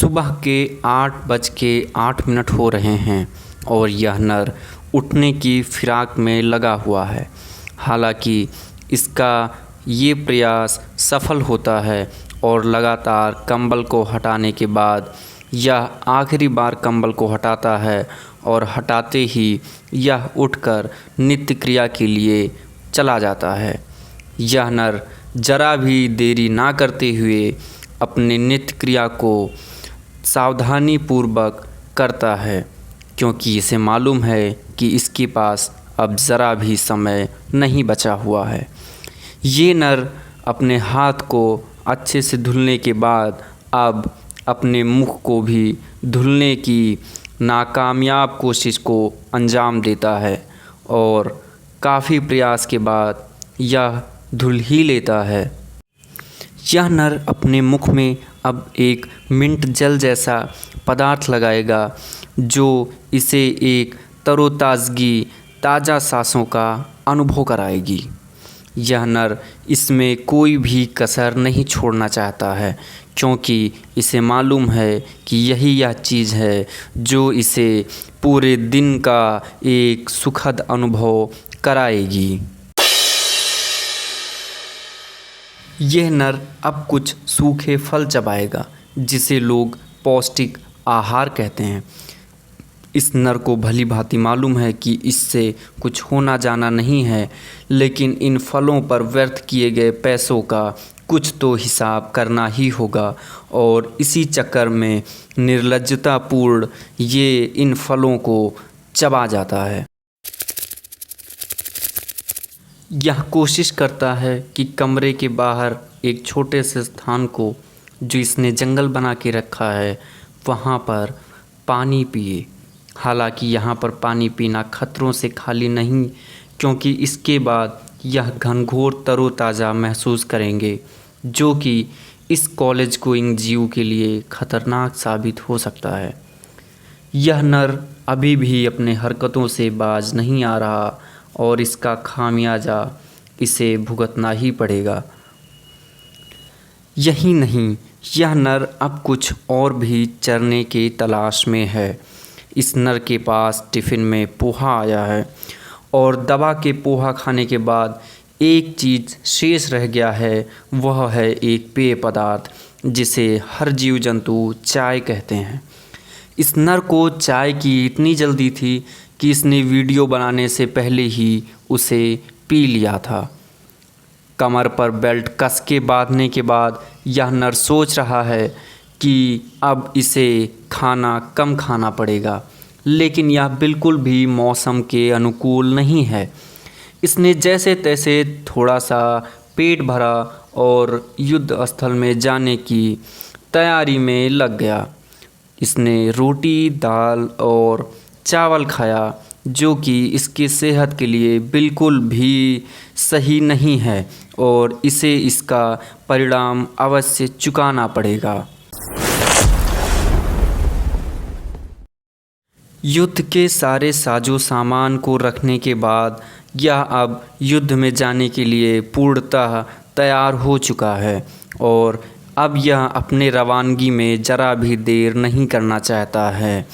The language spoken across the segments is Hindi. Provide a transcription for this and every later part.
सुबह के 8:08 हो रहे हैं और यह नर उठने की फिराक में लगा हुआ है। हालांकि इसका ये प्रयास सफल होता है और लगातार कंबल को हटाने के बाद यह आखिरी बार कंबल को हटाता है और हटाते ही यह उठकर नित्य क्रिया के लिए चला जाता है। यह नर जरा भी देरी ना करते हुए अपने नित्य क्रिया को सावधानी पूर्वक करता है, क्योंकि इसे मालूम है कि इसके पास अब ज़रा भी समय नहीं बचा हुआ है। ये नर अपने हाथ को अच्छे से धुलने के बाद अब अपने मुख को भी धुलने की नाकामयाब कोशिश को अंजाम देता है और काफ़ी प्रयास के बाद यह धुल ही लेता है। यह नर अपने मुख में अब एक मिंट जेल जैसा पदार्थ लगाएगा जो इसे एक तरोताज़गी, ताज़ा सांसों का अनुभव कराएगी। यह नर इसमें कोई भी कसर नहीं छोड़ना चाहता है, क्योंकि इसे मालूम है कि यही यह चीज़ है जो इसे पूरे दिन का एक सुखद अनुभव कराएगी। यह नर अब कुछ सूखे फल चबाएगा, जिसे लोग पौष्टिक आहार कहते हैं। इस नर को भली भांति मालूम है कि इससे कुछ होना जाना नहीं है, लेकिन इन फलों पर व्यर्थ किए गए पैसों का कुछ तो हिसाब करना ही होगा और इसी चक्कर में निर्लज्जतापूर्ण ये इन फलों को चबा जाता है। यह कोशिश करता है कि कमरे के बाहर एक छोटे से स्थान को जो इसने जंगल बना के रखा है वहाँ पर पानी पिए। हालांकि यहाँ पर पानी पीना खतरों से खाली नहीं, क्योंकि इसके बाद यह घनघोर तरोताज़ा महसूस करेंगे, जो कि इस कॉलेज गोइंग जीव के लिए खतरनाक साबित हो सकता है। यह नर अभी भी अपने हरकतों से बाज नहीं आ रहा और इसका खामियाजा इसे भुगतना ही पड़ेगा। यही नहीं, यह नर अब कुछ और भी चरने की तलाश में है। इस नर के पास टिफ़िन में पोहा आया है और दबा के पोहा खाने के बाद एक चीज़ शेष रह गया है, वह है एक पेय पदार्थ जिसे हर जीव जंतु चाय कहते हैं। इस नर को चाय की इतनी जल्दी थी कि इसने वीडियो बनाने से पहले ही उसे पी लिया था। कमर पर बेल्ट कस के बांधने के बाद यह नर सोच रहा है कि अब इसे खाना कम खाना पड़ेगा, लेकिन यह बिल्कुल भी मौसम के अनुकूल नहीं है। इसने जैसे तैसे थोड़ा सा पेट भरा और युद्ध स्थल में जाने की तैयारी में लग गया। इसने रोटी, दाल और चावल खाया, जो कि इसकी सेहत के लिए बिल्कुल भी सही नहीं है और इसे इसका परिणाम अवश्य चुकाना पड़ेगा। युद्ध के सारे साजो सामान को रखने के बाद यह अब युद्ध में जाने के लिए पूर्णतः तैयार हो चुका है और अब यह अपने रवानगी में ज़रा भी देर नहीं करना चाहता है।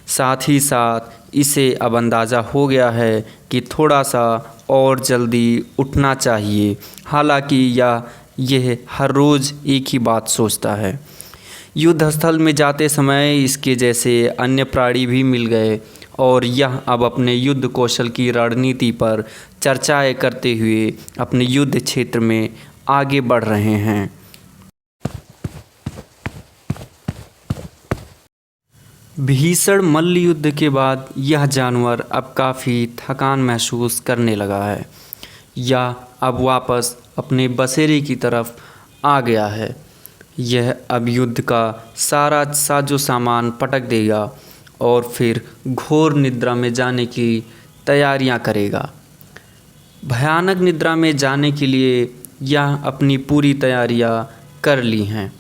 साथ ही साथ इसे अब अंदाज़ा हो गया है कि थोड़ा सा और जल्दी उठना चाहिए। हालांकि यह हर रोज़ एक ही बात सोचता है। युद्ध स्थल में जाते समय इसके जैसे अन्य प्राणी भी मिल गए और यह अब अपने युद्ध कौशल की रणनीति पर चर्चाएं करते हुए अपने युद्ध क्षेत्र में आगे बढ़ रहे हैं। भीषण मल्ल युद्ध के बाद यह जानवर अब काफ़ी थकान महसूस करने लगा है। यह अब वापस अपने बसेरे की तरफ आ गया है। यह अब युद्ध का सारा साजो सामान पटक देगा और फिर घोर निद्रा में जाने की तैयारियां करेगा। भयानक निद्रा में जाने के लिए यह अपनी पूरी तैयारियां कर ली हैं।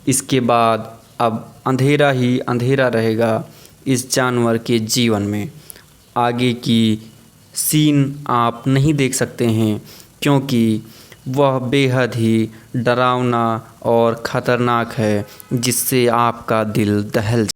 इसके बाद अब अंधेरा ही अंधेरा रहेगा इस जानवर के जीवन में। आगे की सीन आप नहीं देख सकते हैं, क्योंकि वह बेहद ही डरावना और ख़तरनाक है, जिससे आपका दिल दहल